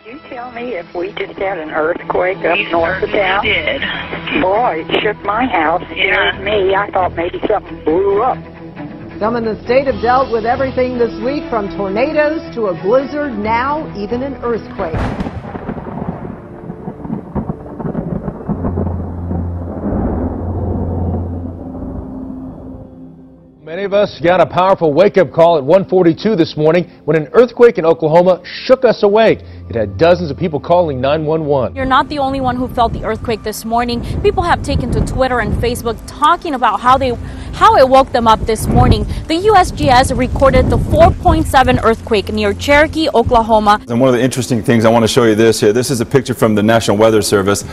You tell me if we just had an earthquake up north of town? We did. Boy, it shook my house. Scared me. I thought maybe something blew up. Some in the state have dealt with everything this week, from tornadoes to a blizzard, now even an earthquake. Many of us got a powerful wake-up call at 1:42 this morning when an earthquake in Oklahoma shook us awake. It had dozens of people calling 911. You're not the only one who felt the earthquake this morning. People have taken to Twitter and Facebook talking about how it woke them up this morning. The USGS recorded the 4.7 earthquake near Cherokee, Oklahoma. And one of the interesting things, I want to show you this here. This is a picture from the National Weather Service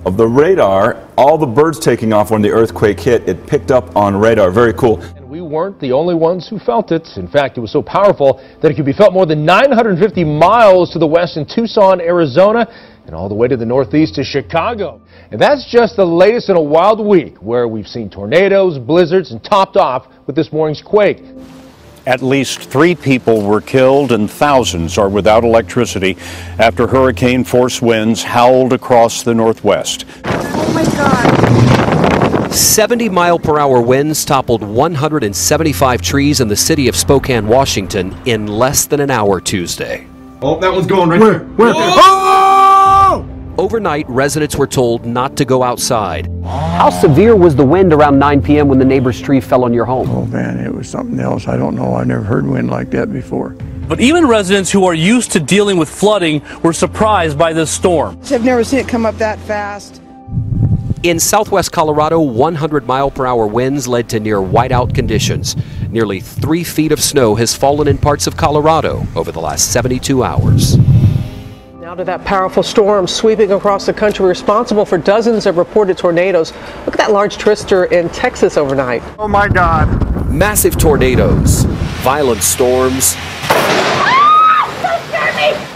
of the radar. All the birds taking off when the earthquake hit, it picked up on radar. Very cool. We weren't the only ones who felt it. In fact, it was so powerful that it could be felt more than 950 miles to the west in Tucson, Arizona, and all the way to the northeast to Chicago. And that's just the latest in a wild week where we've seen tornadoes, blizzards, and topped off with this morning's quake. At least 3 people were killed and thousands are without electricity after hurricane-force winds howled across the Northwest. Oh my God. 70-mile-per-hour winds toppled 175 trees in the city of Spokane, Washington in less than an hour Tuesday. Oh, that one's going right there. Where? Oh! Overnight, residents were told not to go outside. How severe was the wind around 9 p.m. when the neighbor's tree fell on your home? Oh man, it was something else. I don't know. I never heard wind like that before. But even residents who are used to dealing with flooding were surprised by this storm. I've never seen it come up that fast. In southwest Colorado, 100-mile-per-hour winds led to near whiteout conditions. Nearly 3 feet of snow has fallen in parts of Colorado over the last 72 hours. Now to that powerful storm sweeping across the country, responsible for dozens of reported tornadoes. Look at that large twister in Texas overnight. Oh my God. Massive tornadoes, violent storms,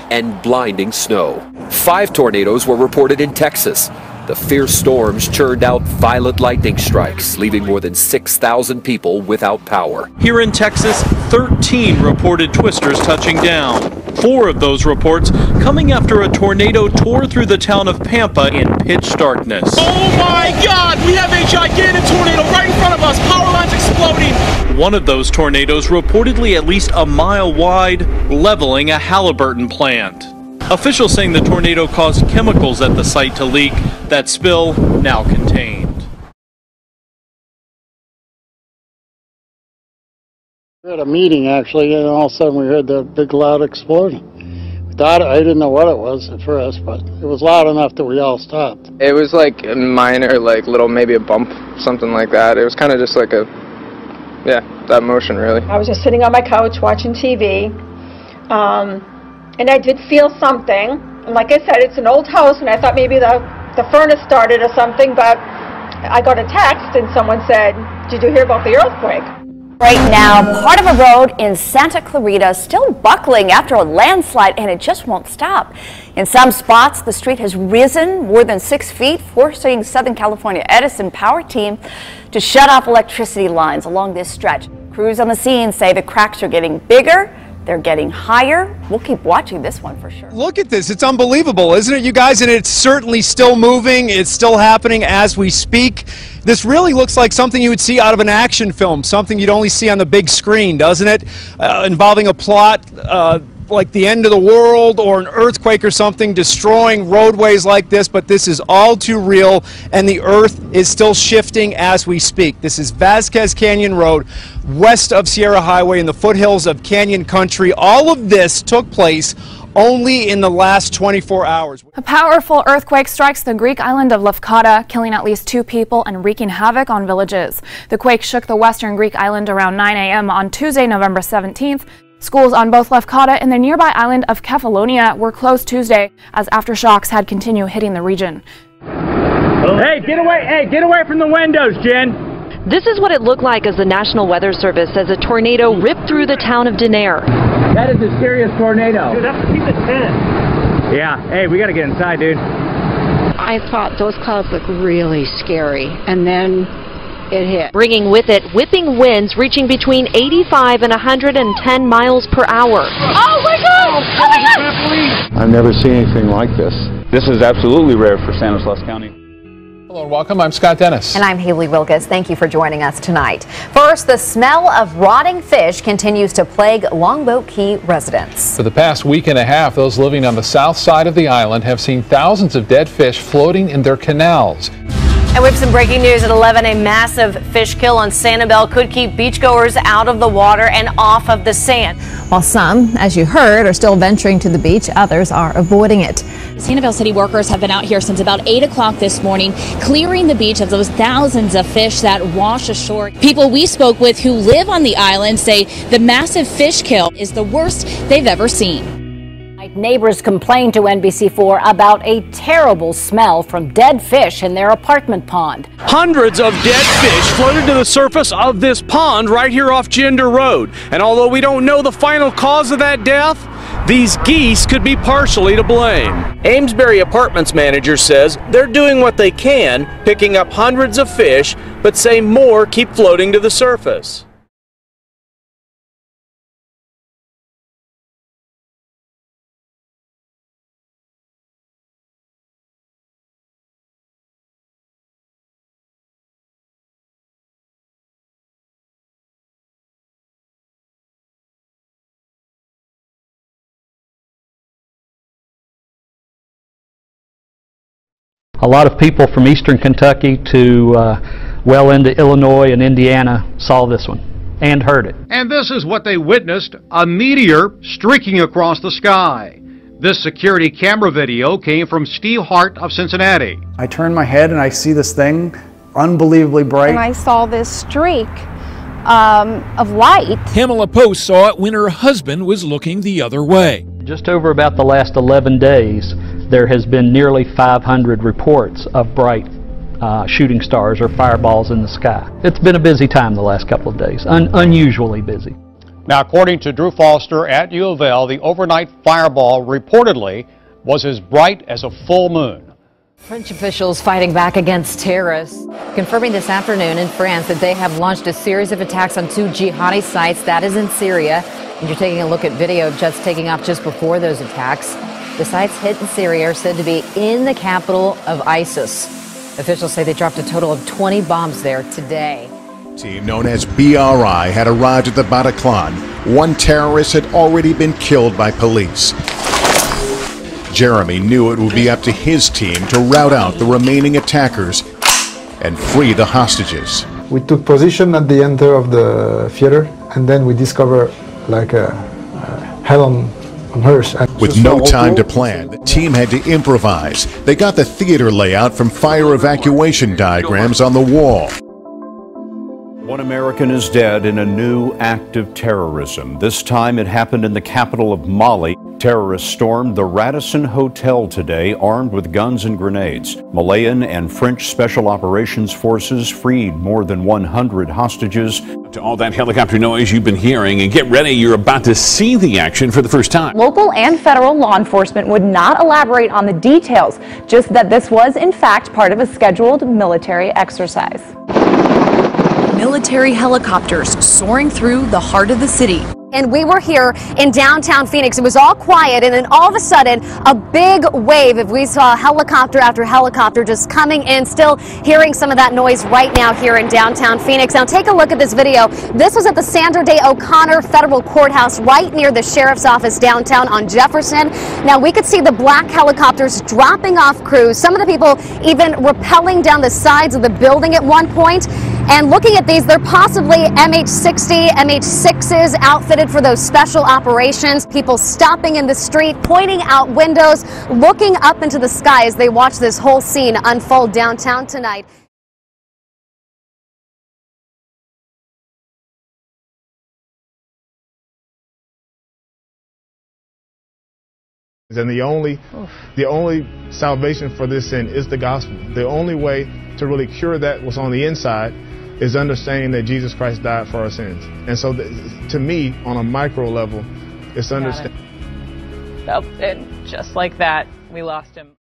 and blinding snow. 5 tornadoes were reported in Texas. The fierce storms churned out violent lightning strikes, leaving more than 6,000 people without power. Here in Texas, 13 reported twisters touching down. 4 of those reports coming after a tornado tore through the town of Pampa in pitch darkness. Oh my God! We have a gigantic tornado right in front of us! Power lines exploding! One of those tornadoes reportedly at least a mile wide, leveling a Halliburton plant. Officials saying the tornado caused chemicals at the site to leak. That spill now contained. We had a meeting actually, and all of a sudden we heard the big loud explosion. We thought, I didn't know what it was at first, but it was loud enough that we all stopped. It was like a minor, like little, maybe a bump, something like that. It was kind of just like a, yeah, that motion really. I was just sitting on my couch watching TV. And I did feel something, and like I said, it's an old house, and I thought maybe the furnace started or something, but I got a text, and someone said, did you hear about the earthquake? Right now, part of a road in Santa Clarita still buckling after a landslide, and it just won't stop. In some spots, the street has risen more than 6 feet, forcing Southern California Edison Power Team to shut off electricity lines along this stretch. Crews on the scene say the cracks are getting bigger. They're getting higher. We'll keep watching this one for sure. Look at this. It's unbelievable, isn't it, you guys? And it's certainly still moving. It's still happening as we speak. This really looks like something you would see out of an action film, something you'd only see on the big screen, doesn't it? Involving a plot like the end of the world or an earthquake or something destroying roadways like this, but this is all too real, and the earth is still shifting as we speak. This is Vasquez Canyon Road, west of Sierra Highway in the foothills of Canyon Country. All of this took place only in the last 24 hours. A powerful earthquake strikes the Greek island of Lefkada, killing at least 2 people and wreaking havoc on villages. The quake shook the western Greek island around 9 a.m. on Tuesday, November 17th. Schools on both Lefkada and the nearby island of Kefalonia were closed Tuesday as aftershocks had continued hitting the region. Hey, get away! Hey, get away from the windows, Jen! This is what it looked like as the National Weather Service says a tornado ripped through the town of Denair. That is a serious tornado. Dude, that's keep it 10. Yeah, hey, we gotta get inside, dude. I thought those clouds looked really scary, and then it hit. Bringing with it whipping winds reaching between 85 and 110 miles per hour. Oh my God! I've never seen anything like this. This is absolutely rare for Stanislaus County. Hello and welcome. I'm Scott Dennis. And I'm Haley Wilkes. Thank you for joining us tonight. First, the smell of rotting fish continues to plague Longboat Key residents. For the past week and a half, those living on the south side of the island have seen thousands of dead fish floating in their canals. And we have some breaking news at 11. A massive fish kill on Sanibel could keep beachgoers out of the water and off of the sand. While some, as you heard, are still venturing to the beach, others are avoiding it. Sanibel City workers have been out here since about 8 o'clock this morning, clearing the beach of those thousands of fish that wash ashore. People we spoke with who live on the island say the massive fish kill is the worst they've ever seen. Neighbors complained to NBC4 about a terrible smell from dead fish in their apartment pond. Hundreds of dead fish floated to the surface of this pond right here off Gender Road. And although we don't know the final cause of that death, these geese could be partially to blame. Amesbury Apartments manager says they're doing what they can, picking up hundreds of fish, but say more keep floating to the surface. A lot of people from eastern Kentucky to well into Illinois and Indiana saw this one and heard it. And this is what they witnessed, a meteor streaking across the sky. This security camera video came from Steve Hart of Cincinnati. I turn my head and I see this thing, unbelievably bright. And I saw this streak of light. Pamela Post saw it when her husband was looking the other way. Just over about the last 11 days, there has been nearly 500 reports of bright shooting stars or fireballs in the sky. It's been a busy time the last couple of days, unusually busy. Now, according to Drew Foster at U of L, the overnight fireball reportedly was as bright as a full moon. French officials fighting back against terrorists, confirming this afternoon in France that they have launched a series of attacks on 2 jihadi sites, that is in Syria. And you're taking a look at video of jets taking off just before those attacks. The sites hit in Syria are said to be in the capital of ISIS. Officials say they dropped a total of 20 bombs there today. Team known as BRI had arrived at the Bataclan. One terrorist had already been killed by police. Jeremy knew it would be up to his team to rout out the remaining attackers and free the hostages. We took position at the end of the theater, and then we discovered like a hell on hearse. With no time to plan, the team had to improvise. They got the theater layout from fire evacuation diagrams on the wall. One American is dead in a new act of terrorism. This time it happened in the capital of Mali. Terrorists stormed the Radisson Hotel today, armed with guns and grenades. Malayan and French Special Operations Forces freed more than 100 hostages. To all that helicopter noise you've been hearing, and get ready, you're about to see the action for the first time. Local and federal law enforcement would not elaborate on the details, just that this was in fact part of a scheduled military exercise. Military helicopters soaring through the heart of the city. And we were here in downtown Phoenix. It was all quiet, and then all of a sudden, a big wave. If we saw helicopter after helicopter just coming in, still hearing some of that noise right now here in downtown Phoenix. Now take a look at this video. This was at the Sandra Day O'Connor Federal Courthouse right near the sheriff's office downtown on Jefferson. Now we could see the black helicopters dropping off crews. Some of the people even rappelling down the sides of the building at one point. And looking at these, they're possibly MH-60, MH-6s outfitted for those special operations. People stopping in the street, pointing out windows, looking up into the sky as they watch this whole scene unfold downtown tonight. And the only salvation for this sin is the gospel. The only way to really cure that what's on the inside is understanding that Jesus Christ died for our sins. And so to me, on a micro level, it's understanding. And just like that, we lost him.